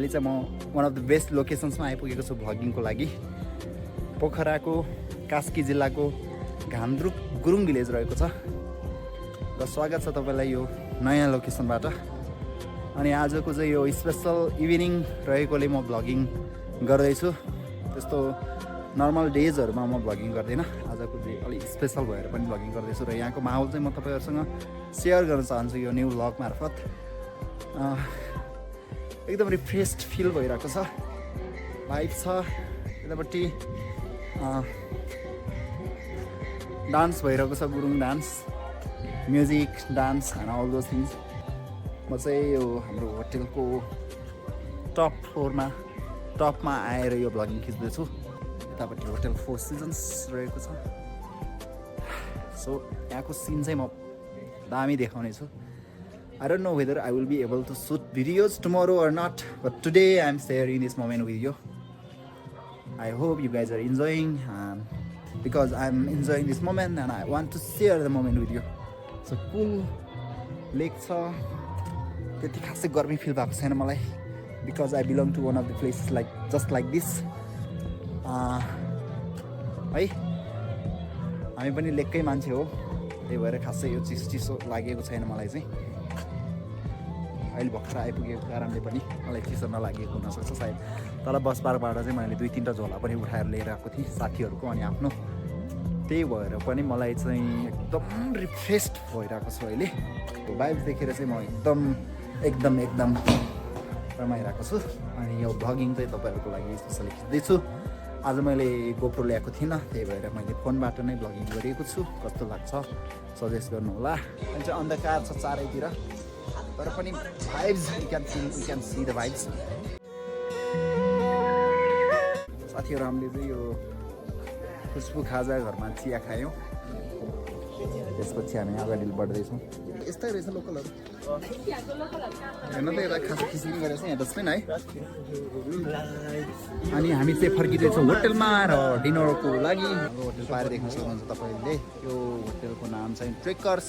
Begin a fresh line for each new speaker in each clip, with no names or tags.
अहिले चाहिँ म वान अफ द बेस्ट लोकेसन्समा आइपुगेको छु भ्लगिङको लागि। पोखराको कास्की जिल्लाको घान्द्रुक गुरुङ भिलेज रहेको छ र स्वागत छ तपाईँलाई यो नयाँ लोकेसनबाट। अनि आजको चाहिँ यो स्पेसल इभिनिङ रहेकोले म भ्लगिङ गर्दैछु। त्यस्तो नर्मल डेजहरूमा म भ्लगिङ गर्दिनँ, आजको डे अलिक स्पेसल भएर पनि भ्लगिङ गर्दैछु र यहाँको माहौल चाहिँ म तपाईँहरूसँग सेयर गर्न चाहन्छु यो न्यू भ्लग मार्फत। एकदम रिफ्रेस्ड फिल भइरहेको छ, भाइब छ। यतापट्टि डान्स भइरहेको छ, Gurung dance, music, dance and all those things. म चाहिँ यो हाम्रो होटेलको टपमा आएर यो भ्लगिङ खिच्दैछु। यतापट्टि होटेल फोर सिजन्स रहेको छ। सो यहाँको सिन चाहिँ म दामी देखाउने छु। I don't know whether I will be able to shoot videos tomorrow or not, but today I'm sharing this moment with you. I hope you guys are enjoying, because I'm enjoying this moment and I want to share the moment with you. So cool lake छ, त्यति खासै गर्मी feel भएको छैन मलाई, because I belong to one of the places like just like this. है हामी पनि लेककै मान्छे हो, त्यही भएर खासै यो चिसो लागेको छैन मलाई चाहिँ। अहिले भर्खर आइपुगेको कारणले पनि मलाई चिसो नलागेको हुनसक्छ सायद। तल बस पार्कबाट चाहिँ मैले 2-3टा झोला पनि उठाएर लिएर आएको थिएँ साथीहरूको अनि आफ्नो, त्यही भएर पनि मलाई चाहिँ एकदम रिफ्रेस्ड भइरहेको छु अहिले। भाइब्स देखेर चाहिँ म एकदम रमाइरहेको छु। अनि यो भ्लगिङ चाहिँ तपाईँहरूको लागि स्पेसली खिच्दैछु। आज मैले गोप्रो ल्याएको थिइनँ, त्यही भएर मैले फोनबाट नै भ्लगिङ गरेको छु। कस्तो लाग्छ सजेस्ट गर्नु होला। अनि चाहिँ अन्धकार छ चारैतिर, तर पनि vibes you can see the vibes. साथीहरू हामीले चाहिँ यो खुसबु खाजा घरमा चिया खायौँ, त्यसपछि हामी अगाडि बढ्दैछौँ। यस्तै रहेछ लोकलहरू हेर्न त, यता खास खिचिङ गरेर चाहिँ यहाँ डस्टबिन है। अनि हामी चाहिँ फर्किँदैछौँ होटेलमा र डिनरको लागि। होटेल पाएर देख्न सक्नुहुन्छ तपाईँले, यो होटेलको नाम चाहिँ ट्रेकर्स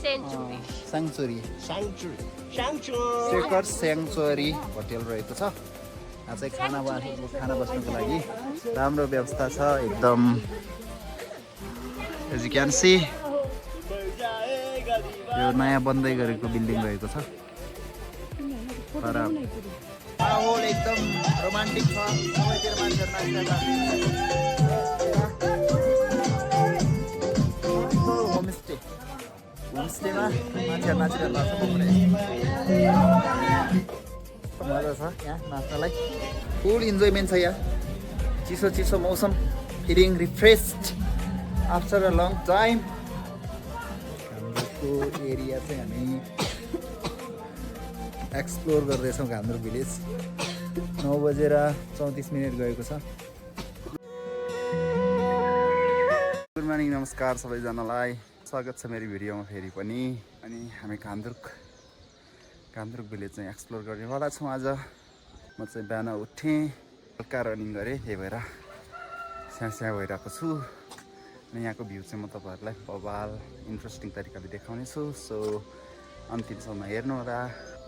स्याङ्चुरी होटेल रहेको छ। यहाँ चाहिँ खाना बस्नुको लागि राम्रो व्यवस्था छ एकदम। एज यु क्यान सी यो नयाँ बन्दै गरेको बिल्डिङ रहेको छ, तर माहौल एकदम रोमान्टिक छ। सबैतिर मान्छेहरू नाचिरहेको होमस्टेमा मान्छेहरू नाचिरहेको छ। मजा छ यहाँ नाच्नलाई, फुल इन्जोयमेन्ट छ यहाँ। चिसो मौसम, feeling refreshed after a long time. घान्द्रुकको एरिया चाहिँ हामी एक्सप्लोर गर्दैछौँ। घान्द्रुक भिलेज 9:34 गएको छ। गुड मर्निङ, नमस्कार सबैजनालाई, स्वागत छ मेरो भिडियोमा फेरि पनि। अनि हामी घान्द्रुक भिलेज चाहिँ एक्सप्लोर गर्नेवाला छौँ आज। म चाहिँ बिहान उठेँ, हल्का रनिङ गरेँ, त्यही भएर स्याहाँ भइरहेको छु। अनि यहाँको भ्यू चाहिँ म तपाईँहरूलाई बवाल इन्ट्रेस्टिङ तरिकाले देखाउने छु। सो अन्तिमसम्म हेर्नु होला।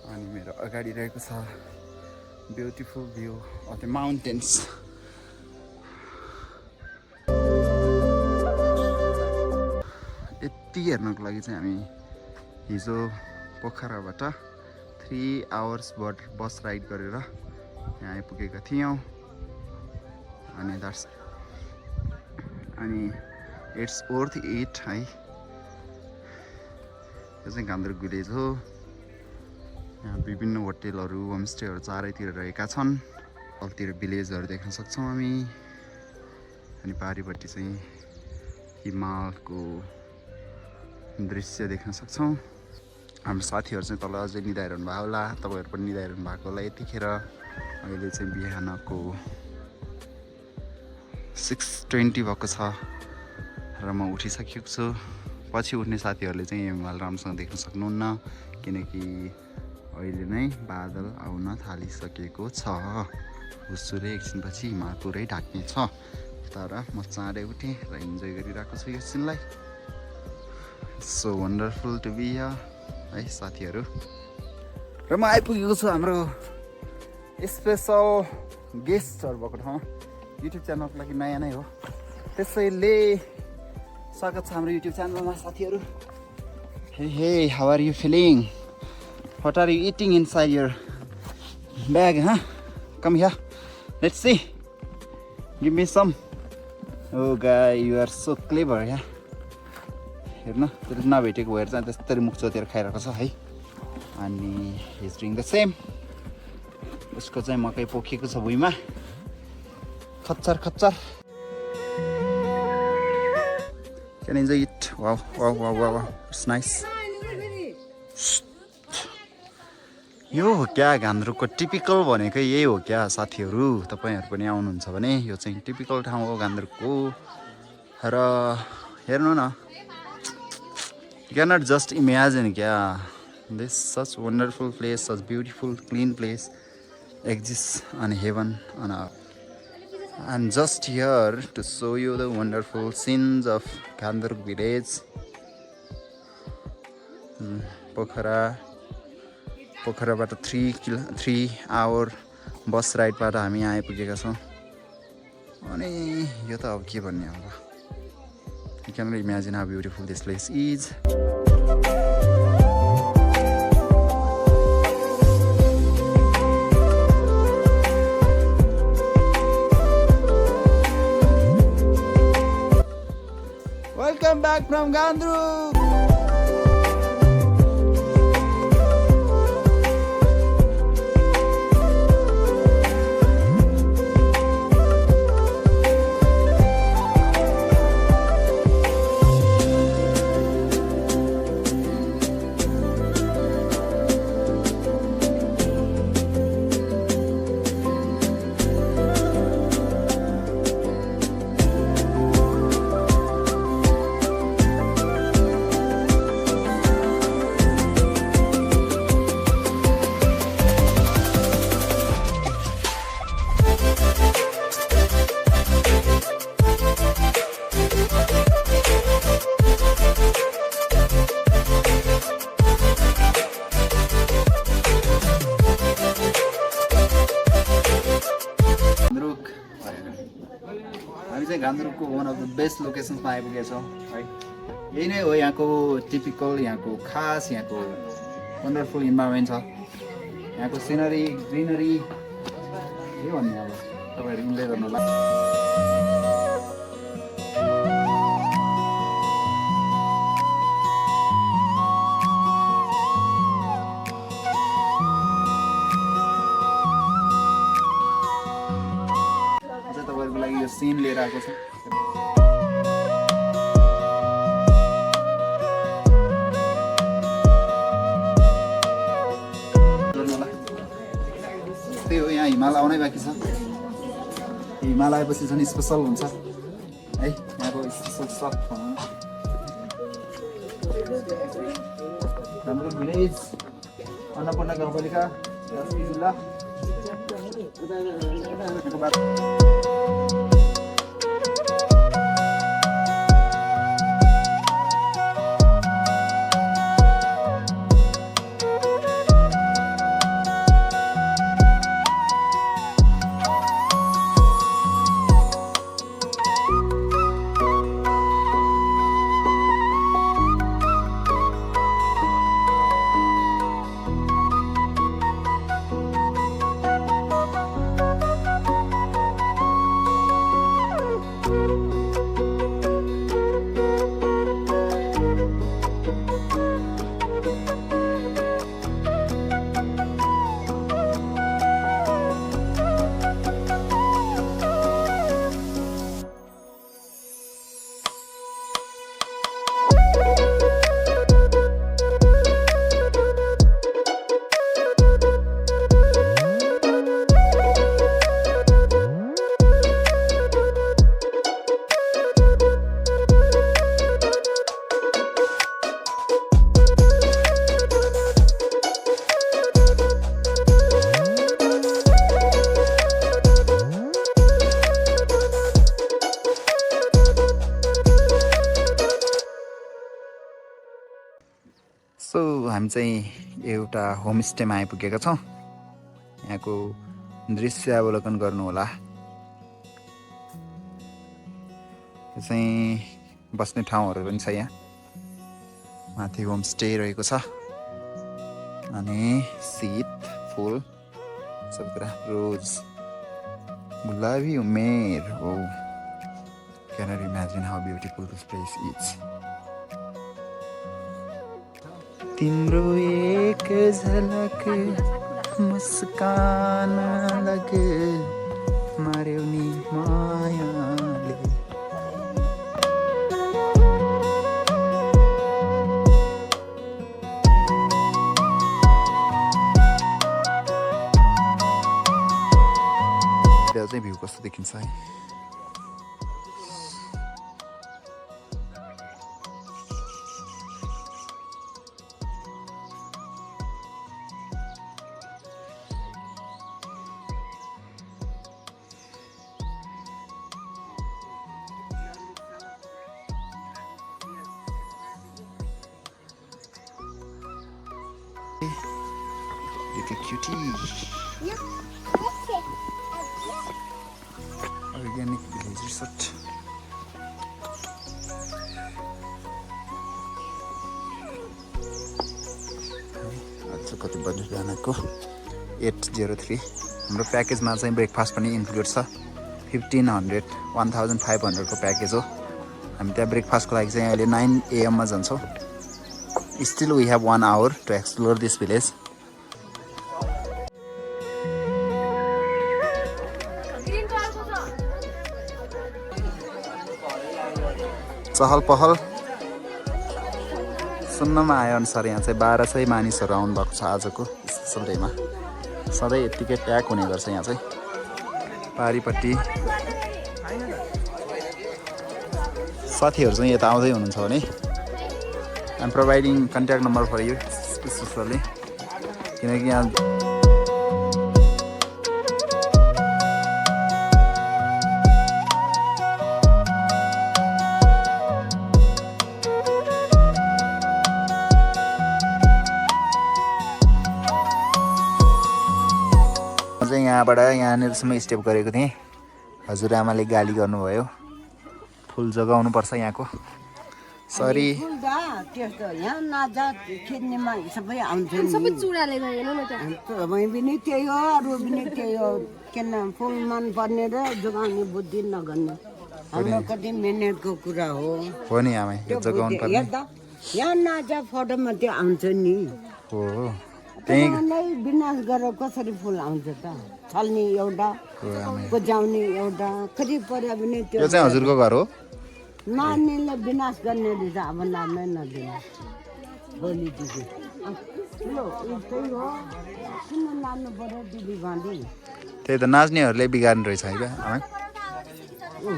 अनि मेरो अगाडि रहेको छ beautiful view of the mountains. यति हेर्नको लागि चाहिँ हामी हिजो पोखराबाट 3 आवर्स बस राइड गरेर यहाँ आइपुगेका थियौँ। अनि इट्स वर्थ इट है। यो चाहिँ घान्द्रुक भिलेज हो। यहाँ विभिन्न होटेलहरू, होमस्टेहरू चारैतिर रहेका छन्। तलतिर भिलेजहरू देख्न सक्छौँ हामी। अनि पारिपट्टि चाहिँ हिमालको दृश्य देख्न सक्छौँ। हाम्रो साथीहरू चाहिँ तल अझै निदाइरहनु भएको होला, तपाईँहरू पनि निदाइरहनु भएको होला यतिखेर। अहिले चाहिँ बिहानको 6:20 भएको छ र म उठिसकेको छु। पछि उठ्ने साथीहरूले चाहिँ हिमाल राम्रोसँग देख्न सक्नुहुन्न, किनकि अहिले नै बादल आउन थालिसकेको छ। हुस्सुले एकछिनपछि हिमाल पुरै ढाक्ने छ। तर म चाँडै उठेँ र इन्जोय गरिरहेको छु यो सिनलाई। So wonderful to be here है साथीहरू। र म आइपुगेको छु हाम्रो स्पेसल गेस्टहरू भएको ठाउँमा युट्युब च्यानलको लागि नयाँ नै हो त्यसैले स्वागत छ हाम्रो युट्युब च्यानलमा साथीहरू hey how are you feeling what are you eating inside your bag come here let's see give me some oh guy you are so clever हेर्न त्यसले नभेटेको भएर चाहिँ त्यसरी मुख चोतेर खाइरहेको छ है अनि he is doing the same उसको चाहिँ मकै पोखिएको छ भुइँमा खच्चर खच्चर Can enjoy it. Wow. It's nice. यो हो क्या गान्द्रुकको टिपिकल भनेको यही हो क्या साथीहरू तपाईहरु पनि आउनुहुन्छ भने यो चाहिँ टिपिकल ठाउँ हो गान्द्रुकको र हेर्नु न You cannot just imagine क्या this such wonderful place, such beautiful clean place exists on heaven on earth. I'm just here to show you the wonderful scenes of Gandruk village. पोखराबाट 3 hour बस राइडबाट हामी आइपुगेका छौँ अनि यो त अब के भन्ने अब You cannot imagine how beautiful this place is. Welcome back from Gandruk. हामी चाहिँ गान्द्रुकको वान अफ द बेस्ट लोकेसन्समा आइपुगेका छौँ है यही नै हो यहाँको टिपिकल यहाँको खास यहाँको वन्डरफुल इन्भाइरोमेन्ट छ यहाँको सिनरी ग्रिनरी के भन्ने अब तपाईँहरू इन्जोय गर्नु होला तपाईँहरूको लागि यो सिन लिएर आएको छ त्यही हो यहाँ हिमाल आउनै बाँकी छ हिमाल आएपछि झन् स्पेसल हुन्छ है यहाँको स्पेसल सब हाम्रो भिलेज अन्नपूर्ण गाउँपालिका जिल्ला सो हामी चाहिँ एउटा होमस्टेमा आइपुगेका छौँ यहाँको दृश्य अवलोकन गर्नुहोला। यो चाहिँ बस्ने ठाउँहरू पनि छ यहाँ। माथि होमस्टे रहेको छ अनि शीत फुल सबै कुरा रोज गुलाबी उमेर हो। Cannot imagine how beautiful this place is. तिम्रो एक झलक मुस्कान लग मार्यो नि मायाले। त्यहाँ चाहिँ भ्यू कस्तो देखिन्छ है। Little cutie. Organic village resort. आज कति बजे बिहानको 8:03। हाम्रो प्याकेजमा चाहिँ ब्रेकफास्ट पनि इन्क्लुड छ। 1500 को प्याकेज हो। हामी त्यहाँ ब्रेकफास्टको लागि चाहिँ अहिले 9 AM मा जान्छौँ। Still we have 1 hour to explore this village. चहल पहल सुन्नमा आए अनुसार यहाँ चाहिँ 1200 मानिसहरू आउनु भएको छ आजको स्पेसल डेमा। सधैँ यत्तिकै प्याक हुने गर्छ यहाँ चाहिँ। पारिपट्टि साथीहरू चाहिँ यता आउँदै हुनुहुन्छ भने I'm providing contact number for you specifically किनकि यहाँ यहाँबाट यहाँनिरसम्म स्टेप गरेको थिएँ। हजुरआमाले गाली गर्नुभयो। फुल जोगाउनु पर्छ यहाँको। सरी
त्यस्तो यहाँ नाजा खेल्नेमा सबै आउँछ सबै चुडाले गएन न त तपाईँ पनि त्यही हो अरू पनि त्यही हो किन फुल मन पर्ने र जोगाउने बुद्धि नगर्ने हाम्रो कति मेहनतको कुरा हो
नि आमा यो जोगाउनु पर्ने
यहाँ नाजा फोटोमा त्यो आउँछ नि
हो
त्यही विनाश गरेर कसरी फुल आउँछ त छल्ने एउटा बुझाउने एउटा कति पर्या पनि
त्यो चाहिँ हजुरको घर हो
नानीले विनाश गर्ने रहेछ अब नामै नदिनु भोलिदेखि ठुलो त्यही हो किन लानु पर्यो दिदी भान्डी
त्यही त नाच्नेहरूले बिगार्नु रहेछ है क्या आमा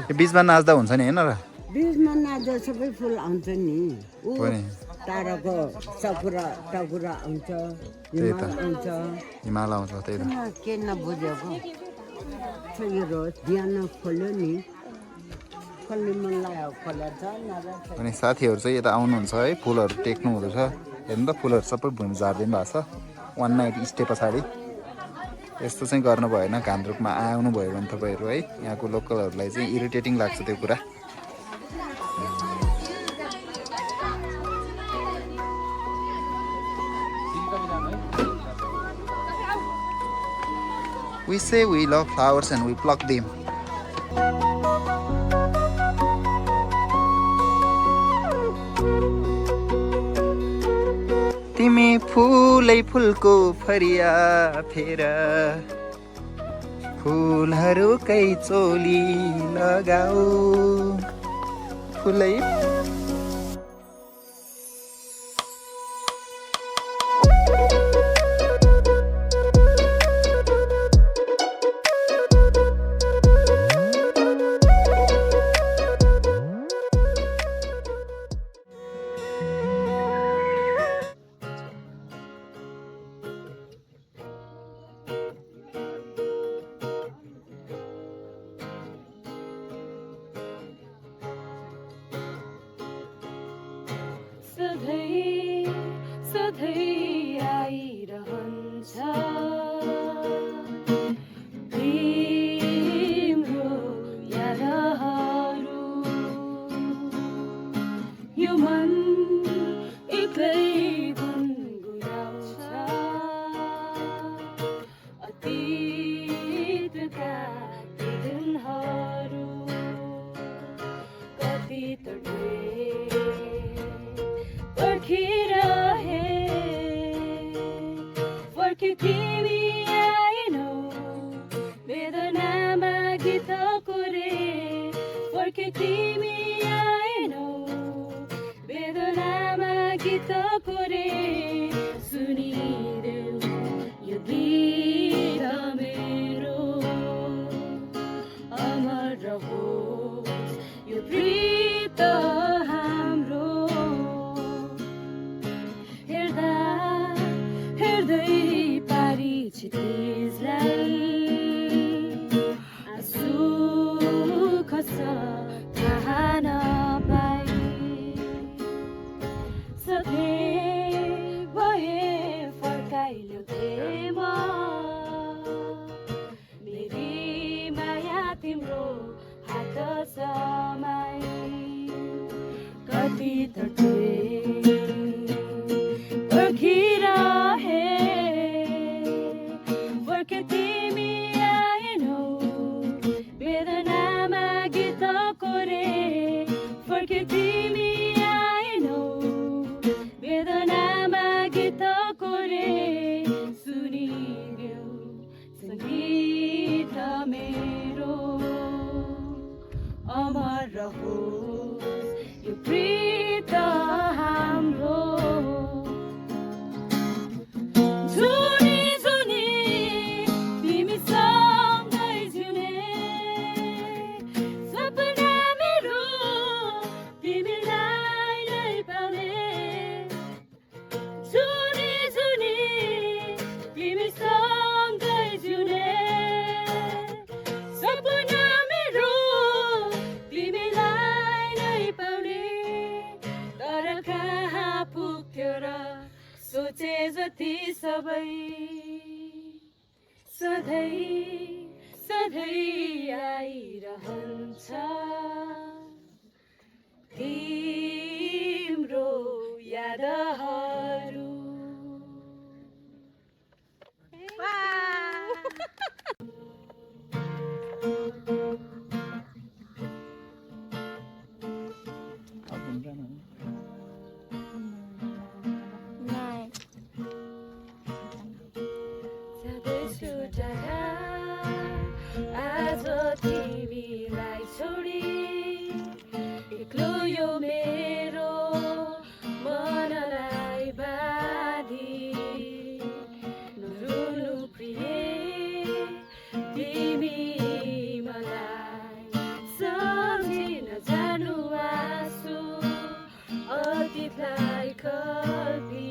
यो बिचमा नाच्दा हुन्छ नि होइन र
बिचमा नाच्दा सबै फुल आउँछ नि ताराको सकुरा टकुरा आउँछ
हिमाल आउँछ त्यही त
के नबुझेको ध्यान खोल्यो नि
अनि साथीहरू चाहिँ यता आउनुहुन्छ है फुलहरू टेक्नु हुँदैछ हेर्नु त फुलहरू सबै भुइँ झारिदिनु भएको छ 1 नाइट स्टे पछाडि यस्तो चाहिँ गर्नु भएन घान्द्रुकमा आउनु भयो भने तपाईँहरू है यहाँको लोकलहरूलाई चाहिँ इरिटेटिङ लाग्छ त्यो कुरा We say we love flowers and we pluck them. तिमी फुलै फुलको फरिया फेर फुलहरूकै चोली लगाऊ फुलै
यो मन एक्लै गुनगुनाउँछ अतीतका ती दिनहरू कति तडे पर्खिरहे फर्के तिमी आएनौ वेदनामा गीत कोरे फर्के तिमी आएनौ वेदनामा गीत कोरे सुनिदेऊ यो गीत मेरो अमर रहोस् यो प्रीत हाम्रो हेर्दा हेर्दै पारी क्षितिजलाई आँसु खस्छ थाहा नपाई सधैँ भए फर्काइल्याउँथे म मेरी माया तिम्रो हात समाई कति तडे पर्खिरहे फर्के तिमी आएनौ वेदनामा गीत कोरे फर्के तिमी आएनौ वेदनामा गीत कोरे सुनिदेऊ सङ्गीत मेरो अमर रहोस् यो प्रीत हाम्रो जुनी जुनी तिमीसँगै जिउने सपना मेरो तिमीलाई नै पाउने जुनी जुनी तिमीसँगै जिउने सपना मेरो तिमीलाई नै पाउने तर कहाँ पुग्थ्यो र सोचे जति सबै सधैँ सधैँ आइरहन्छ तिम्रो यादहरू जाँदैछु टाढा आज तिमीलाई छोडी एक्लो यो मेरो मनलाई बाँधी नरुनु प्रिय तिमी मलाई सम्झी नजानु आँसु अतीतलाई कल्पी